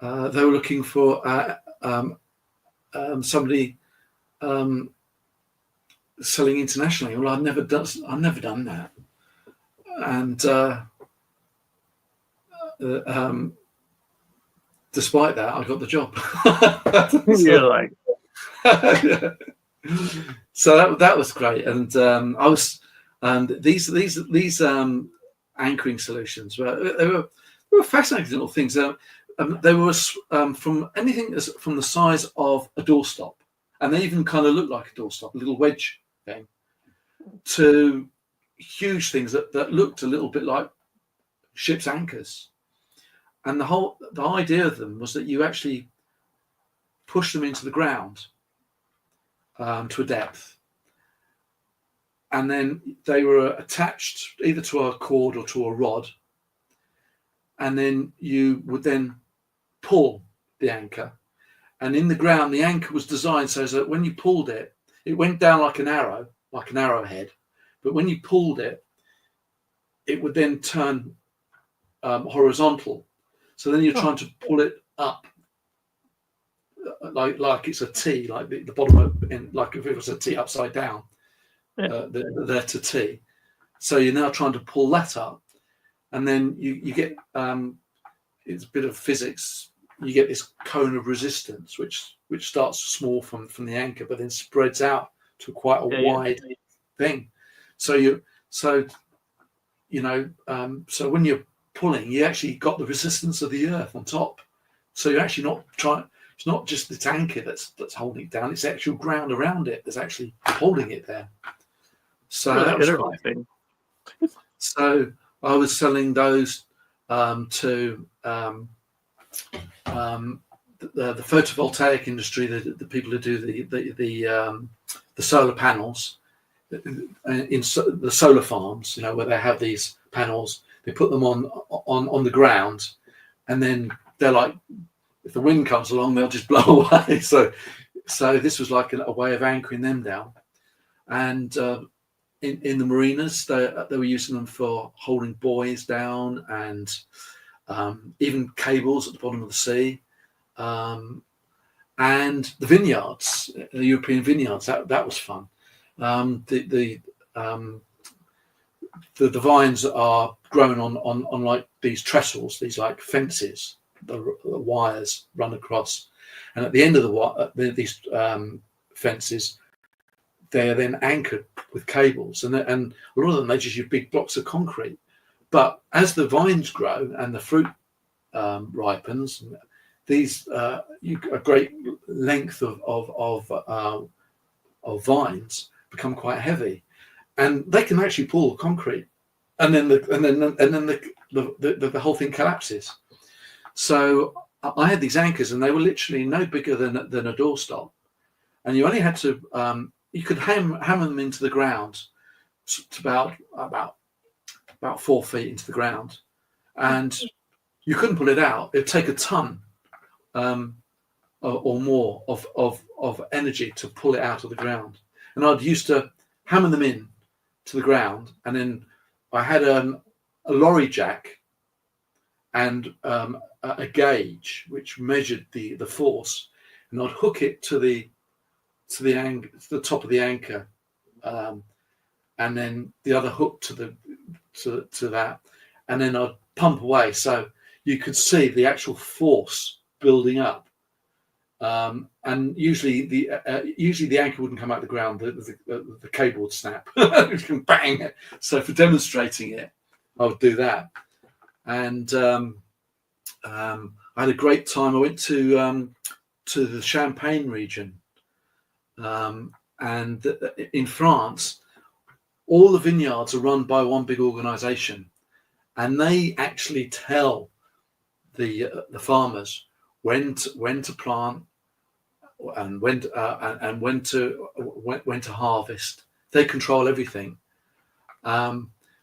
were looking for somebody selling internationally. Well, I've never done that, and despite that, I got the job. You're like, yeah. So that was great, and I was, and these anchoring solutions were fascinating little things. They were from anything from the size of a doorstop, and they even kind of looked like a doorstop, a little wedge thing, to huge things that looked a little bit like ship's anchors. And the idea of them was that you actually push them into the ground to a depth, and then they were attached either to a cord or to a rod, and then you would then pull the anchor. And in the ground, the anchor was designed so that when you pulled it, it went down like an arrow, like an arrowhead. But when you pulled it, it would then turn horizontal. So then you're trying to pull it up, like it's a T, like the bottom of, like if it was a T upside down, there to T. So you're now trying to pull that up, and then you get it's a bit of physics. You get this cone of resistance, which starts small from the anchor, but then spreads out to quite a wide thing. So when you're pulling, you actually got the resistance of the earth on top. So you're actually not trying. It's not just this anchor that's holding it down. It's the actual ground around it that's actually holding it there. So that was quite. So I was selling those to the photovoltaic industry, the people who do the solar panels in the solar farms, where they have these panels. They put them on the ground, and then they're like, if the wind comes along, they'll just blow away. So this was like a way of anchoring them down. And in the marinas, they were using them for holding buoys down, and even cables at the bottom of the sea, and the vineyards, the European vineyards. That was fun. The vines are grown on like these trestles, these like fences. The wires run across, and at the end of these fences, they are then anchored with cables, and a lot of them they just use big blocks of concrete. But as the vines grow and the fruit ripens, these a great length of vines become quite heavy, and they can actually pull the concrete, and then the whole thing collapses. So I had these anchors, and they were literally no bigger than a doorstop, and you only had to you could hammer them into the ground to about 4 feet into the ground, and you couldn't pull it out. It'd take a ton or more of energy to pull it out of the ground. And I'd used to hammer them in to the ground, and then I had a lorry jack and a gauge which measured the force, and I'd hook it to the top of the anchor, and then the other hook to that, and then I'd pump away, so you could see the actual force building up. And usually the anchor wouldn't come out of the ground; the cable would snap, bang. So for demonstrating it, I would do that, and I had a great time. I went to the Champagne region, and in France, all the vineyards are run by one big organisation, and they actually tell the farmers when to plant and when to harvest. They control everything.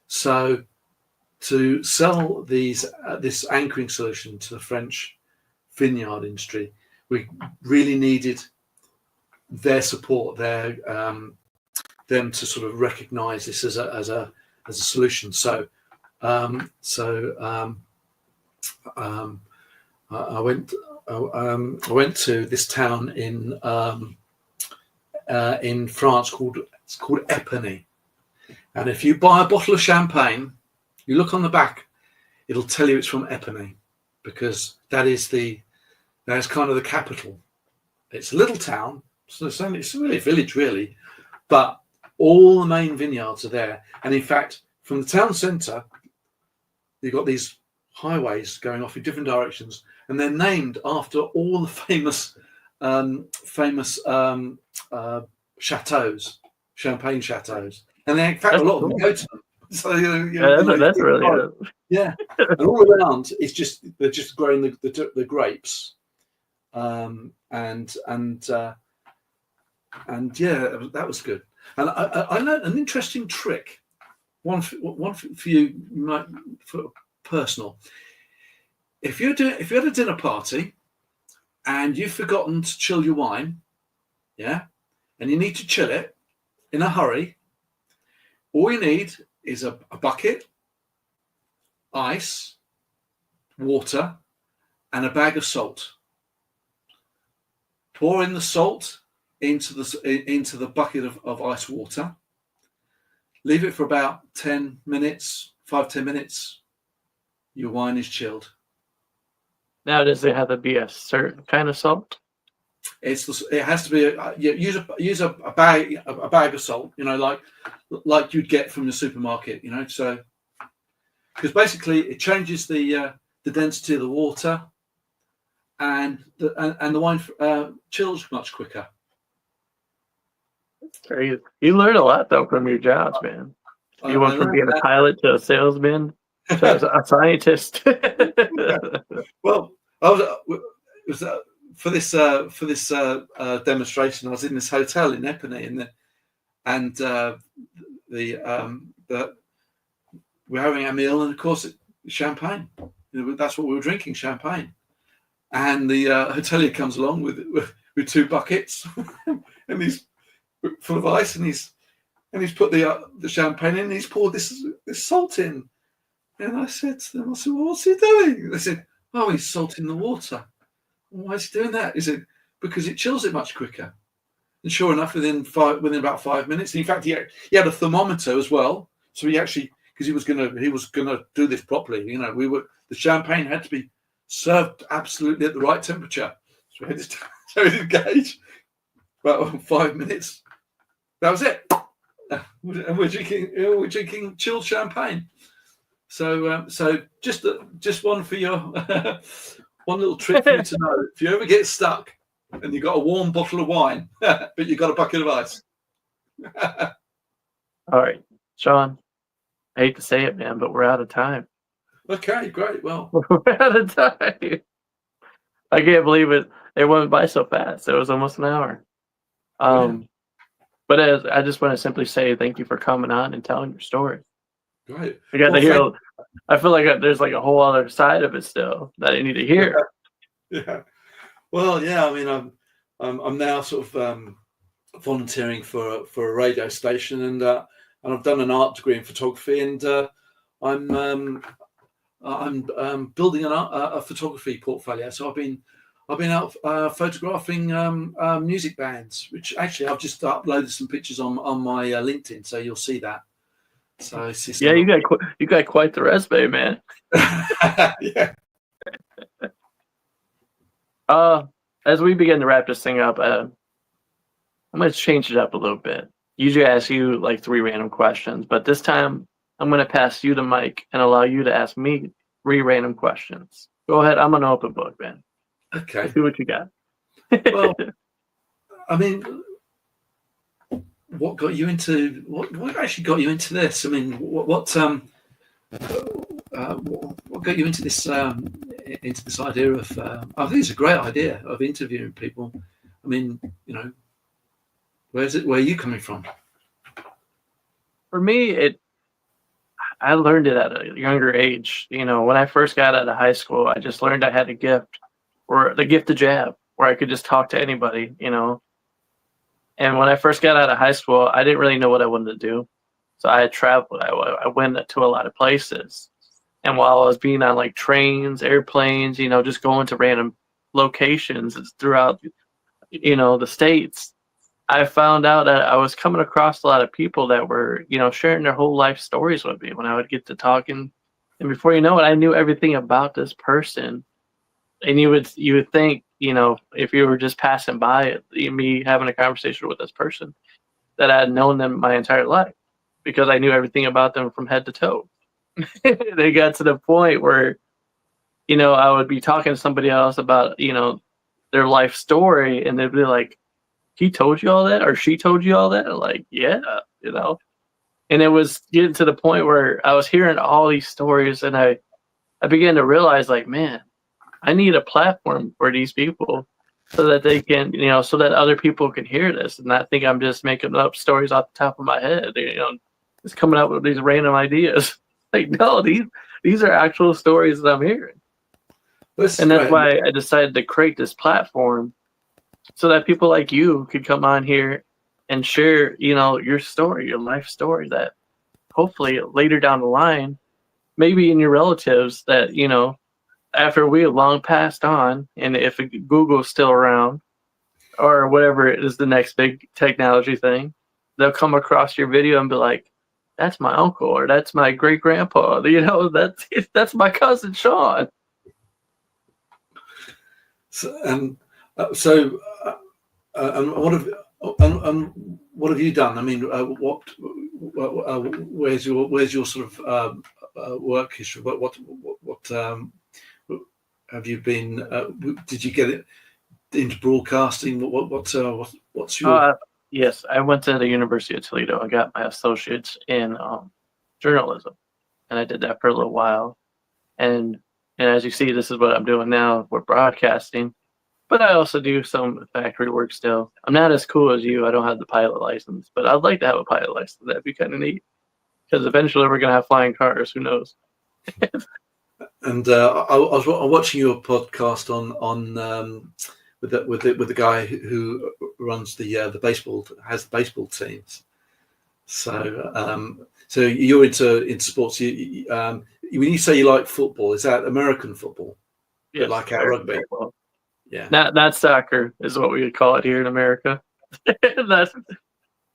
So to sell this anchoring solution to the French vineyard industry, we really needed their support, them to sort of recognise this as a solution. So I went to this town in France called Epernay, and if you buy a bottle of champagne, you look on the back, it'll tell you it's from Epernay, because that is kind of the capital. It's a little town, so it's really a village, really, but all the main vineyards are there. And in fact, from the town centre, you've got these highways going off in different directions, and they're named after all the famous chateaus, champagne chateaus. And in fact, a lot of them go to them. So That's really good. yeah, and all around it's just they're just growing the grapes, and yeah, that was good. And I learned an interesting trick. One for you, might for personal. If you're at a dinner party and you've forgotten to chill your wine, yeah, and you need to chill it in a hurry, all you need is a bucket, ice, water, and a bag of salt. Pour in the salt into the bucket of ice water. Leave it for about 10 minutes, 5-10 minutes. Your wine is chilled. Now, does it have to be a certain kind of salt? It has to be use a bag of salt, like you'd get from the supermarket, so because basically it changes the density of the water, and the wine chills much quicker. That's crazy. You learn a lot though from your jobs, man. You went from being a pilot to a salesman to a scientist. Well, for this demonstration, I was in this hotel in Epinay, and we're having a meal, and of course, champagne. That's what we were drinking, champagne. And the hotelier comes along with 2 buckets, and he's full of ice, and he's put the champagne in, and he's poured this salt in. And I said to them, well, what's he doing? They said, oh, he's salting the water. Why is he doing that? He said, because it chills it much quicker. And sure enough, within about 5 minutes, in fact, he had a thermometer as well. So he actually, because he was gonna do this properly. The champagne had to be served absolutely at the right temperature. So he did gauge about 5 minutes. That was it. And we're drinking chilled champagne. So just one for your one little trick for you to know. If you ever get stuck and you've got a warm bottle of wine, but you've got a bucket of ice. All right, Shaun, I hate to say it, man, but we're out of time. Okay, great. Well, We're out of time. I can't believe it. It went by so fast. It was almost an hour. But I just want to simply say thank you for coming on and telling your story. Great. I got to hear. I feel like there's like a whole other side of it still that I need to hear. Yeah. Well, yeah. I mean, I'm now sort of volunteering for a radio station, and I've done an art degree in photography, and I'm building a photography portfolio. So I've been out photographing music bands, which actually I've just uploaded some pictures on my LinkedIn, so you'll see that. So yeah, you got quite the resume, man. Yeah. As we begin to wrap this thing up, I'm going to change it up a little bit. Usually I ask you like 3 random questions, but this time I'm going to pass you the mic and allow you to ask me 3 random questions. Go ahead. I'm an open book, man. Okay. Let's see what you got. Well, I mean, what got you into what actually got you into this? I mean, what got you into this idea of? I think it's a great idea of interviewing people. I mean, where are you coming from? For me, I learned it at a younger age. When I first got out of high school, I just learned I had a gift, or the gift of jab, where I could just talk to anybody, And when I first got out of high school, I didn't really know what I wanted to do. So I had traveled. I went to a lot of places. And while I was being on like trains, airplanes, just going to random locations throughout, the States, I found out that I was coming across a lot of people that were, sharing their whole life stories with me when I would get to talking. And before you know it, I knew everything about this person. And you would think, if you were just passing by me having a conversation with this person, that I had known them my entire life because I knew everything about them from head to toe. They got to the point where, I would be talking to somebody else about, their life story, and they'd be like, he told you all that, or she told you all that? Like, yeah, And it was getting to the point where I was hearing all these stories, and I began to realize, like, man, I need a platform for these people so that they can, so that other people can hear this and not think I'm just making up stories off the top of my head, just coming up with these random ideas. Like, no, these are actual stories that I'm hearing. And that's why I decided to create this platform so that people like you could come on here and share, your story, your life story, that hopefully later down the line, maybe in your relatives that, after we have long passed on, and if Google's still around or whatever is the next big technology thing, they'll come across your video and be like, that's my uncle, or that's my great grandpa, that's my cousin Shaun. And what have you done? I mean, where's your sort of work history? What have you been? Did you get it into broadcasting? What's your? Yes, I went to the University of Toledo. I got my associates in journalism, and I did that for a little while. And as you see, this is what I'm doing now. We're broadcasting, but I also do some factory work still. I'm not as cool as you. I don't have the pilot license, but I'd like to have a pilot license. That'd be kind of neat, because eventually we're gonna have flying cars. Who knows? And I was watching your podcast on with the guy who runs the baseball, has the baseball teams. So so you're into sports. When you say you like football, is that American football? Yes, like our rugby. Football. Yeah. Not soccer is what we would call it here in America. Not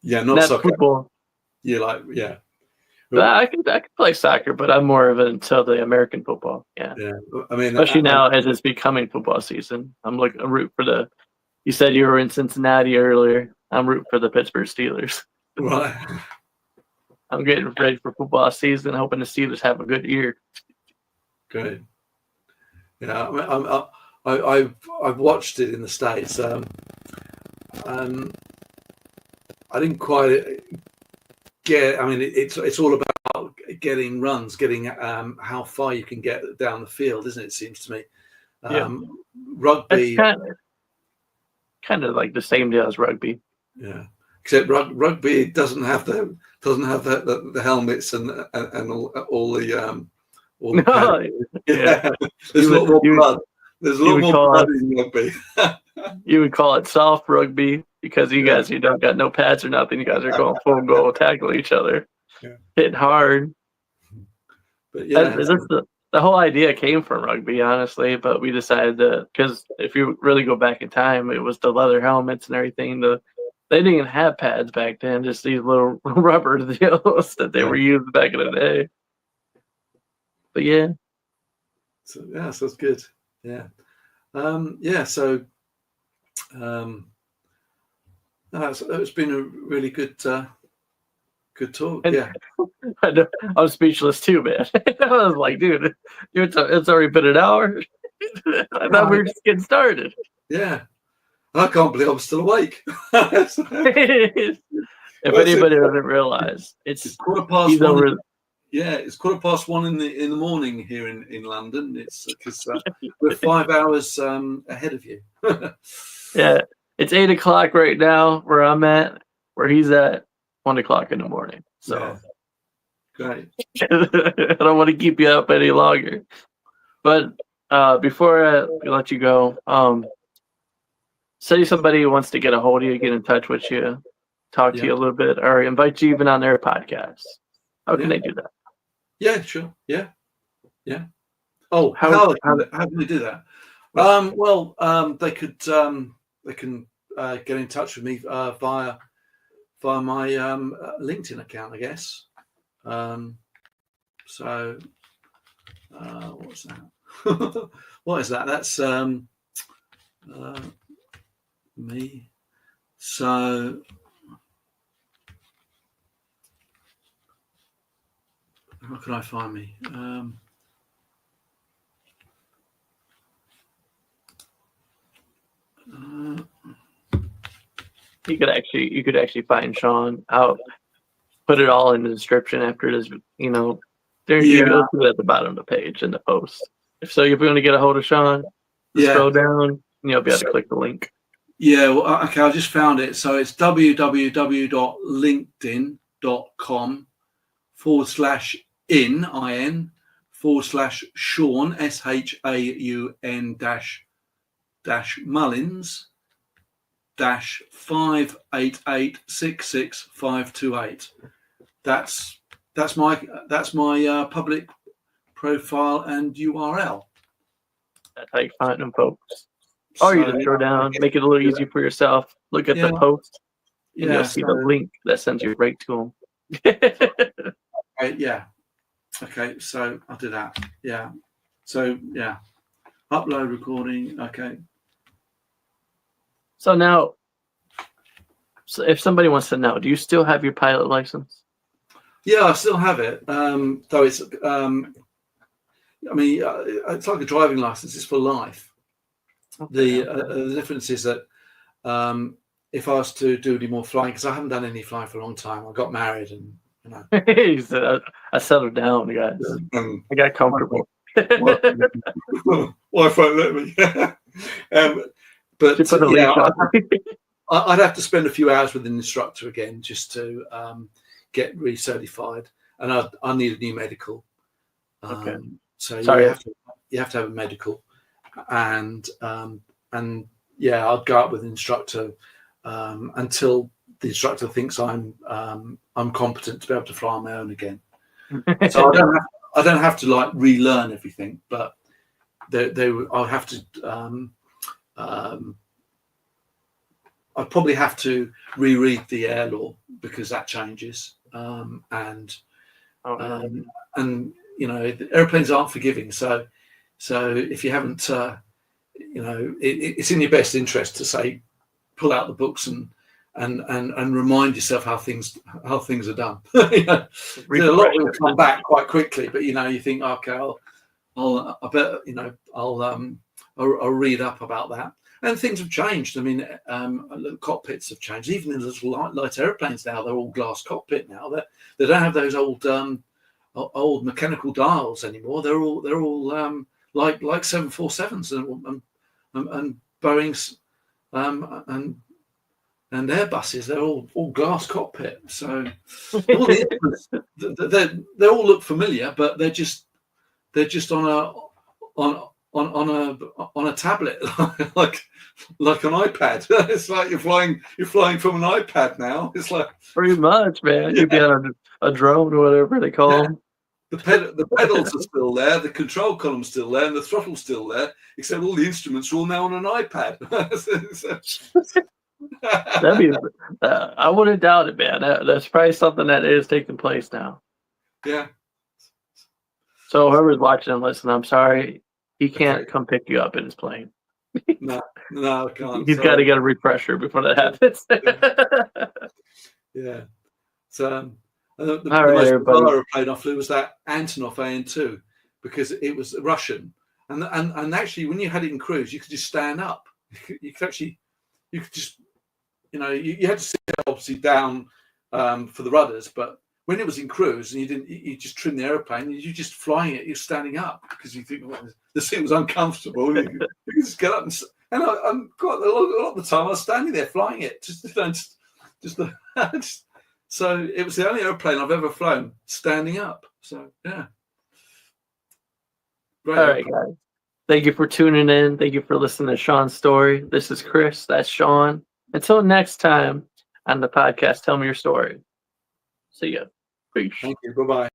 soccer. Football. Yeah. I can play soccer, but I'm more of into the American football. Yeah. I mean, especially now as it's becoming football season. I'm rooting for the. You said you were in Cincinnati earlier. I'm rooting for the Pittsburgh Steelers. Right. I'm getting ready for football season, hoping the Steelers have a good year. Great. Yeah, I've watched it in the States. I didn't quite get. I mean, it's all about getting runs, getting how far you can get down the field, isn't it? It seems to me. Rugby. That's kind of like the same deal as rugby. Yeah, except rugby doesn't have the helmets and all the. No, yeah. There's a lot more blood. There's a lot more blood in rugby. You would call it soft rugby because you guys, you don't got no pads or nothing. You guys are going full goal, tackle each other, hitting hard. But yeah, the whole idea came from rugby, honestly. But we decided because if you really go back in time, it was the leather helmets and everything. They didn't even have pads back then; just these little rubber deals that they were using back in the day. But yeah. So that's good. Yeah. So it's been a really good talk. Yeah. I'm speechless too, man. I was like, dude, it's already been an hour. I thought we were just getting started. Yeah. I can't believe I'm still awake. If anybody doesn't realize, it's 1:15. Yeah, it's 1:15 in the morning here in London. It's because we're 5 hours ahead of you. Yeah, it's 8 o'clock right now where I'm at. Where he's at, 1 o'clock in the morning. So great. I don't want to keep you up any longer. But before I let you go, say somebody wants to get a hold of you, get in touch with you, talk to you a little bit, or invite you even on their podcast. How can they do that? Yeah, sure. Yeah. Oh, how can they do that? They can get in touch with me via my LinkedIn account, I guess. So what's that? What is that? That's me. So how can I find me? You could actually find Shaun out put it all in the description after this. You know, there Yeah. you'll see it at the bottom of the page in the post. So if you want to get a hold of Shaun, Yeah. scroll down and you'll be able to click the link. Yeah, well, okay, I just found it. So it's www.linkedin.com/in/Shaun SHAUN Mullins -588666528. That's my public profile and URL. That's how you find them, folks. Or you just scroll down, make it a little easier for yourself. Look at the post, and you'll see the link that sends you right to them. Yeah. Okay, so I'll do that. Yeah. So yeah, upload recording. Okay. So now, if somebody wants to know, do you still have your pilot license? Yeah, I still have it. Though it's, I mean, it's like a driving license. It's for life. Okay, the difference is that if I was to do any more flying, because I haven't done any flying for a long time. I got married, and you know, he said, I settled down, guys. I got comfortable. Wife won't let me. But yeah, I'd have to spend a few hours with an instructor again just to get recertified, and I need a new medical. So you have to have a medical, and yeah, I'd go up with an instructor until the instructor thinks I'm competent to be able to fly on my own again. So I don't have to like relearn everything, but I'll have to. I'd probably have to reread the air law because that changes, and you know, airplanes aren't forgiving. So if you haven't, you know, it's in your best interest to say, pull out the books and remind yourself how things are done. You know, a lot will come back quite quickly, but you know, you think, okay, I bet, you know, I'll read up about that. And things have changed. I mean, the cockpits have changed. Even in little light airplanes now, they're all glass cockpit now. They don't have those old mechanical dials anymore. They're all like 747s and Boeings and Airbuses. They're all glass cockpit. So all they all look familiar, but they're just on a tablet, like an iPad. It's like you're flying from an iPad now. It's like pretty much, man. You'd be on a drone or whatever they call them. The pedals are still there, the control column's still there, and the throttle's still there, except all the instruments are all now on an iPad. That'd be. I wouldn't doubt it, man. That's probably something that is taking place now. Yeah. So whoever's watching and listening, I'm sorry, he can't come pick you up in his plane. No, I can't. He's got to get a refresher before that happens. Yeah. So the most bizarre airplane I flew was that Antonov AN2 because it was Russian, and actually when you had it in cruise, you could just stand up. You could just, you know, you had to sit obviously down for the rudders, but when it was in cruise and you just trim the airplane, you're just flying it, you're standing up because you think, well, the seat was uncomfortable. You could just get up and I'm quite a lot of the time I was standing there flying it, just so it was the only airplane I've ever flown standing up. So yeah. Great. All right, guys. Thank you for tuning in. Thank you for listening to Shaun's story. This is Chris. That's Shaun. Until next time on the podcast, tell me your story. See ya. Peace. Thank you. Bye-bye.